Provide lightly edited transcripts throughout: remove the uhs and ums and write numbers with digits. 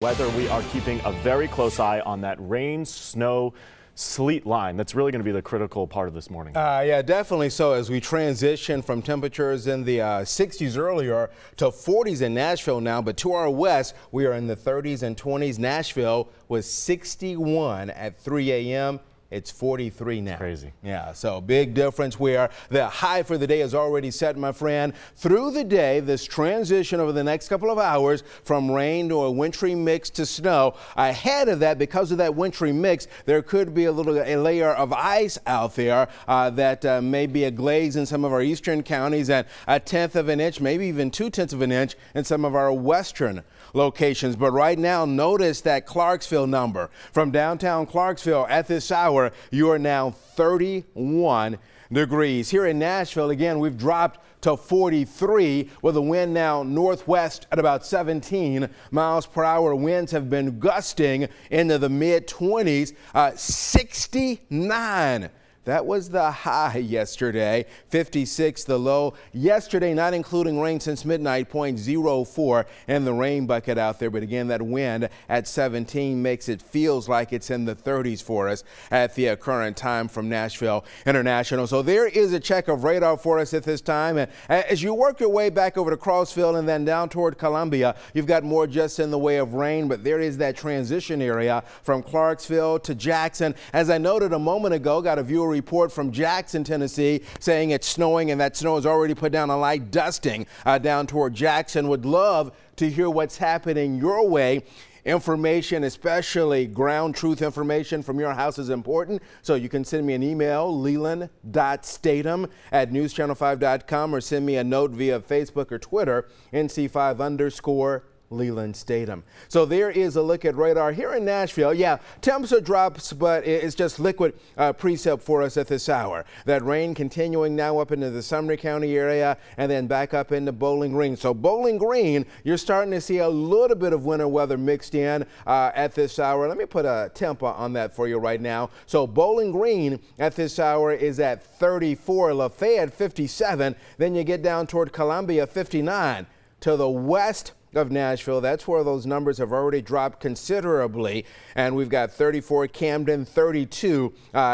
Weather, we are keeping a very close eye on that rain, snow, sleet line. That's really going to be the critical part of this morning. Yeah, definitely so. As we transition from temperatures in the 60s earlier to 40s in Nashville now, but to our west, we are in the 30s and 20s. Nashville was 61 at 3 a.m. It's 43 now. Crazy. Yeah, so big difference where the high for the day is already set, my friend. Through the day, this transition over the next couple of hours from rain to a wintry mix to snow. Ahead of that, because of that wintry mix, there could be a layer of ice out there that may be a glaze in some of our eastern counties and 1/10 of an inch, maybe even 2/10 of an inch in some of our western locations. But right now, notice that Clarksville number. From downtown Clarksville at this hour, you are now 31 degrees. Here in Nashville, again, we've dropped to 43 with a wind now northwest at about 17 miles per hour. Winds have been gusting into the mid-20s, 69. That was the high yesterday, 56 the low. Yesterday, not including rain since midnight, 0.04 in the rain bucket out there. But again, that wind at 17 makes it feels like it's in the 30s for us at the current time from Nashville International. So there is a check of radar for us at this time. And as you work your way back over to Crossville and then down toward Columbia, you've got more just in the way of rain. But there is that transition area from Clarksville to Jackson. As I noted a moment ago, got a viewer report from Jackson, Tennessee, saying it's snowing and that snow has already put down a light dusting down toward Jackson. Would love to hear what's happening your way. Information, especially ground truth information from your house, is important. So you can send me an email, lelan.statom@newschannel5.com, or send me a note via Facebook or Twitter, NC5_ Lelan Statom. So there is a look at radar here in Nashville. Yeah, temperature drops, but it's just liquid precip for us at this hour. That rain continuing now up into the Sumner County area and then back up into Bowling Green. So Bowling Green, you're starting to see a little bit of winter weather mixed in at this hour. Let me put a temp on that for you right now. So Bowling Green at this hour is at 34, Lafayette 57. Then you get down toward Columbia 59. To the west of Nashville, that's where those numbers have already dropped considerably, and we've got 34 Camden, 32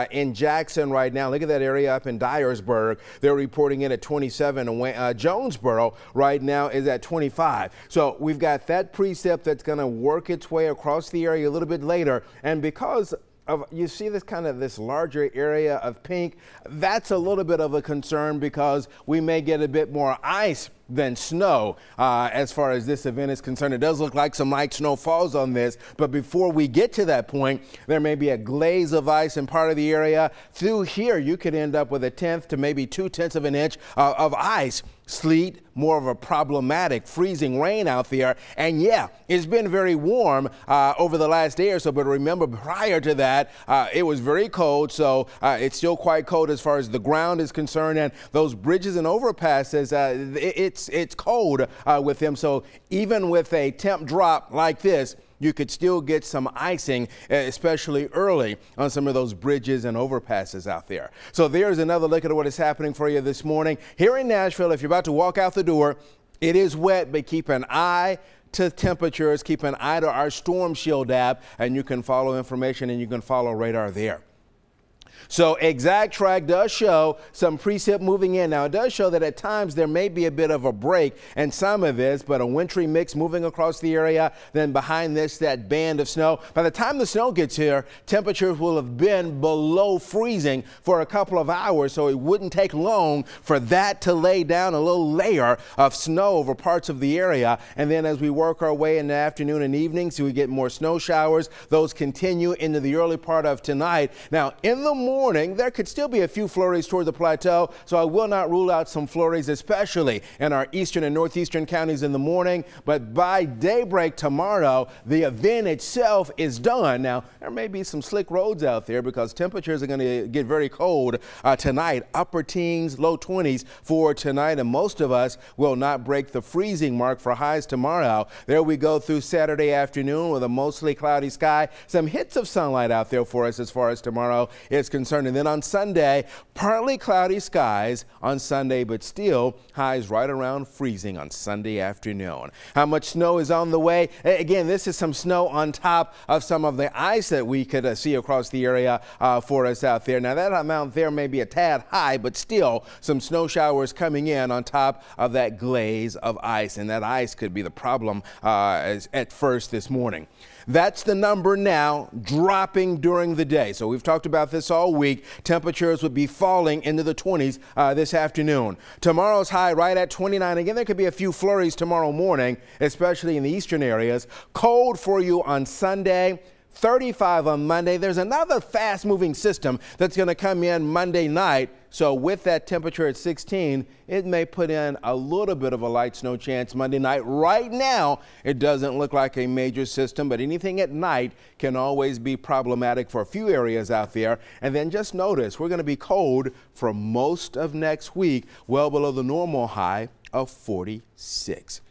in Jackson right now. Look at that area up in Dyersburg. They're reporting in at 27. Jonesboro right now is at 25. So we've got that precip that's going to work its way across the area a little bit later, and because you see this larger area of pink, that's a little bit of a concern because we may get a bit more ice than snow as far as this event is concerned. It does look like some light snow falls on this, but before we get to that point, there may be a glaze of ice in part of the area. Through here, you could end up with 1/10 to maybe 2/10 of an inch of ice. Sleet, more of a problematic freezing rain out there. And yeah, it's been very warm over the last day or so, but remember prior to that, it was very cold. So it's still quite cold as far as the ground is concerned, and those bridges and overpasses, it's cold with them. So even with a temp drop like this, you could still get some icing, especially early on some of those bridges and overpasses out there. So there's another look at what is happening for you this morning. Here in Nashville, if you're about to walk out the door, it is wet, but keep an eye to temperatures, keep an eye to our Storm Shield app, and you can follow information and you can follow radar there. So Exact Track does show some precip moving in. Now, it does show that at times there may be a bit of a break in some of this, but a wintry mix moving across the area. Then behind this, that band of snow. By the time the snow gets here, temperatures will have been below freezing for a couple of hours, so it wouldn't take long for that to lay down a little layer of snow over parts of the area. And then as we work our way in the afternoon and evening, so we get more snow showers, those continue into the early part of tonight. Now, in the morning, there could still be a few flurries toward the plateau, so I will not rule out some flurries, especially in our eastern and northeastern counties in the morning. But by daybreak tomorrow, the event itself is done. Now, there may be some slick roads out there because temperatures are going to get very cold tonight. Upper teens, low 20s for tonight, and most of us will not break the freezing mark for highs tomorrow. There we go through Saturday afternoon with a mostly cloudy sky. Some hits of sunlight out there for us as far as tomorrow is concerned. concerned. And then on Sunday, partly cloudy skies on Sunday, but still highs right around freezing on Sunday afternoon. How much snow is on the way? Again, this is some snow on top of some of the ice that we could see across the area for us out there. Now, that amount there may be a tad high, but still some snow showers coming in on top of that glaze of ice. And that ice could be the problem at first this morning. That's the number now, dropping during the day. So we've talked about this all week. Temperatures would be falling into the 20s this afternoon. Tomorrow's high right at 29. Again, there could be a few flurries tomorrow morning, especially in the eastern areas. Cold for you on Sunday. 35 on Monday. There's another fast-moving system that's going to come in Monday night. So with that temperature at 16, it may put in a little bit of a light snow chance Monday night. Right now, it doesn't look like a major system, but anything at night can always be problematic for a few areas out there. And then just notice, we're going to be cold for most of next week, well below the normal high of 46.